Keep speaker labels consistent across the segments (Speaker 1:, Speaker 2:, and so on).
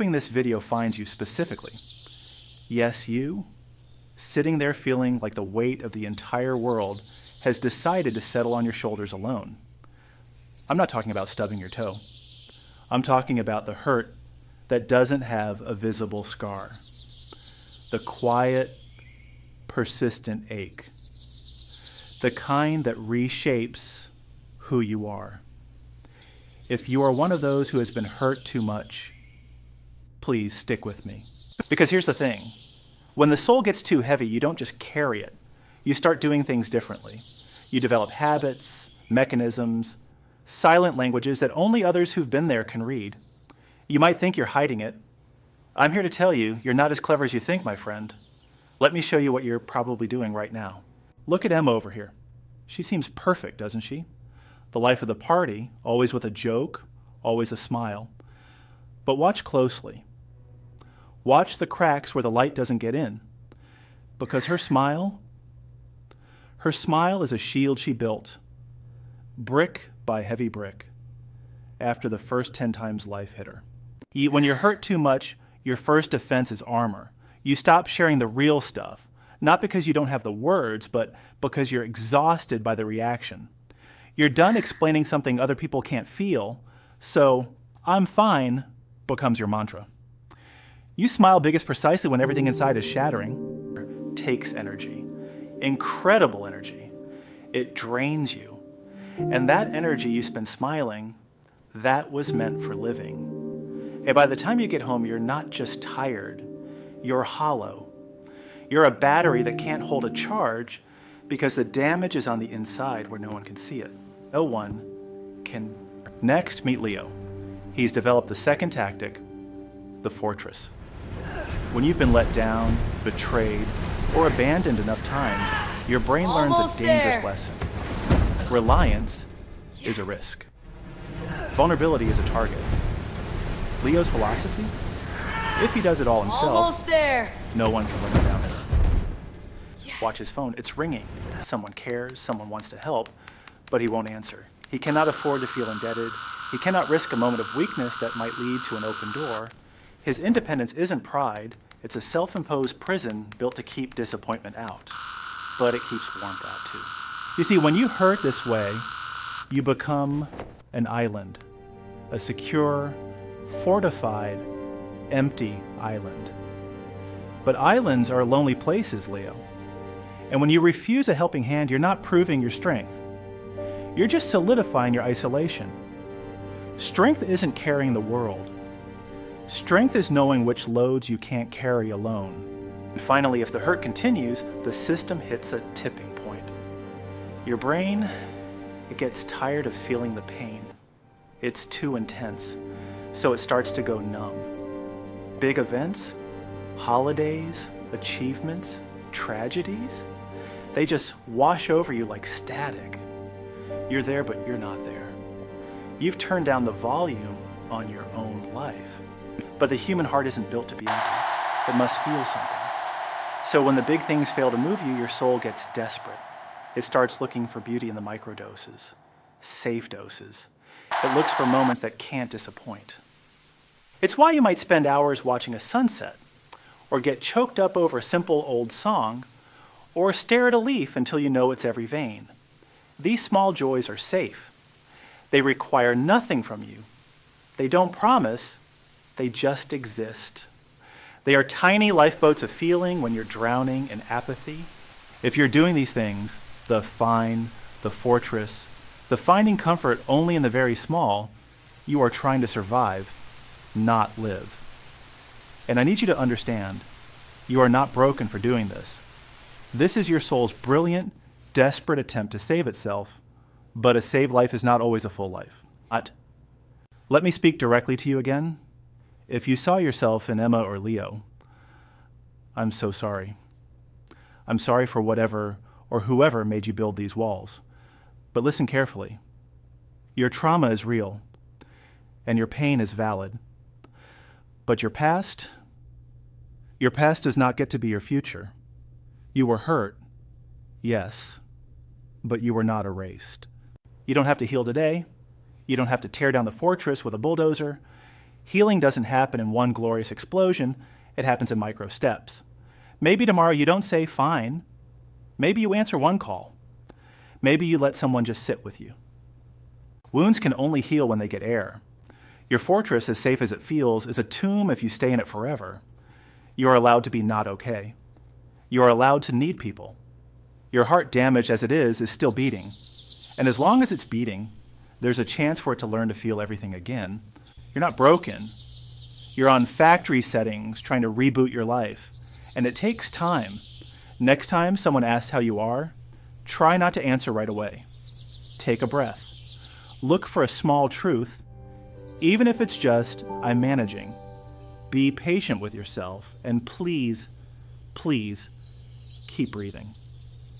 Speaker 1: Hoping this video finds you specifically. Yes, you, sitting there feeling like the weight of the entire world has decided to settle on your shoulders alone. I'm not talking about stubbing your toe. I'm talking about the hurt that doesn't have a visible scar. The quiet, persistent ache. The kind that reshapes who you are. If you are one of those who has been hurt too much, please stick with me. Because here's the thing. When the soul gets too heavy, you don't just carry it. You start doing things differently. You develop habits, mechanisms, silent languages that only others who've been there can read. You might think you're hiding it. I'm here to tell you, you're not as clever as you think, my friend. Let me show you what you're probably doing right now. Look at Emma over here. She seems perfect, doesn't she? The life of the party, always with a joke, always a smile. But watch closely. Watch the cracks where the light doesn't get in. Because her smile is a shield she built, brick by heavy brick, after the first 10 times life hit her. When you're hurt too much, your first defense is armor. You stop sharing the real stuff, not because you don't have the words, but because you're exhausted by the reaction. You're done explaining something other people can't feel, so "I'm fine" becomes your mantra. You smile biggest precisely when everything inside is shattering. It takes energy, incredible energy. It drains you. And that energy you spend smiling, that was meant for living. And by the time you get home, you're not just tired, you're hollow. You're a battery that can't hold a charge because the damage is on the inside where no one can see it. No one can. Next, meet Leo. He's developed the second tactic, the fortress. When you've been let down, betrayed, or abandoned enough times, your brain learns a dangerous lesson. Reliance is a risk. Vulnerability is a target. Leo's philosophy? If he does it all himself, no one can let him down. Yes. Watch his phone. It's ringing. Someone cares, someone wants to help, but he won't answer. He cannot afford to feel indebted. He cannot risk a moment of weakness that might lead to an open door. His independence isn't pride. It's a self-imposed prison built to keep disappointment out. But it keeps warmth out too. You see, when you hurt this way, you become an island. A secure, fortified, empty island. But islands are lonely places, Leo. And when you refuse a helping hand, you're not proving your strength. You're just solidifying your isolation. Strength isn't carrying the world. Strength is knowing which loads you can't carry alone. And finally, if the hurt continues, the system hits a tipping point. Your brain, it gets tired of feeling the pain. It's too intense, so it starts to go numb. Big events, holidays, achievements, tragedies, they just wash over you like static. You're there, but you're not there. You've turned down the volume on your own life. But the human heart isn't built to be empty. It must feel something. So when the big things fail to move you, your soul gets desperate. It starts looking for beauty in the microdoses, safe doses. It looks for moments that can't disappoint. It's why you might spend hours watching a sunset, or get choked up over a simple old song, or stare at a leaf until you know its every vein. These small joys are safe. They require nothing from you. They don't promise, they just exist. They are tiny lifeboats of feeling when you're drowning in apathy. If you're doing these things, the fine, the fortress, the finding comfort only in the very small, you are trying to survive, not live. And I need you to understand, you are not broken for doing this. This is your soul's brilliant, desperate attempt to save itself, but a saved life is not always a full life. Let me speak directly to you again. If you saw yourself in Emma or Leo, I'm so sorry. I'm sorry for whatever or whoever made you build these walls. But listen carefully. Your trauma is real, and your pain is valid. But your past does not get to be your future. You were hurt, yes, but you were not erased. You don't have to heal today. You don't have to tear down the fortress with a bulldozer. Healing doesn't happen in one glorious explosion, it happens in micro steps. Maybe tomorrow you don't say fine. Maybe you answer one call. Maybe you let someone just sit with you. Wounds can only heal when they get air. Your fortress, as safe as it feels, is a tomb if you stay in it forever. You are allowed to be not okay. You are allowed to need people. Your heart, damaged as it is still beating. And as long as it's beating, there's a chance for it to learn to feel everything again. You're not broken. You're on factory settings trying to reboot your life. And it takes time. Next time someone asks how you are, try not to answer right away. Take a breath. Look for a small truth, even if it's just, I'm managing. Be patient with yourself, and please, please, keep breathing.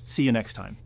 Speaker 1: See you next time.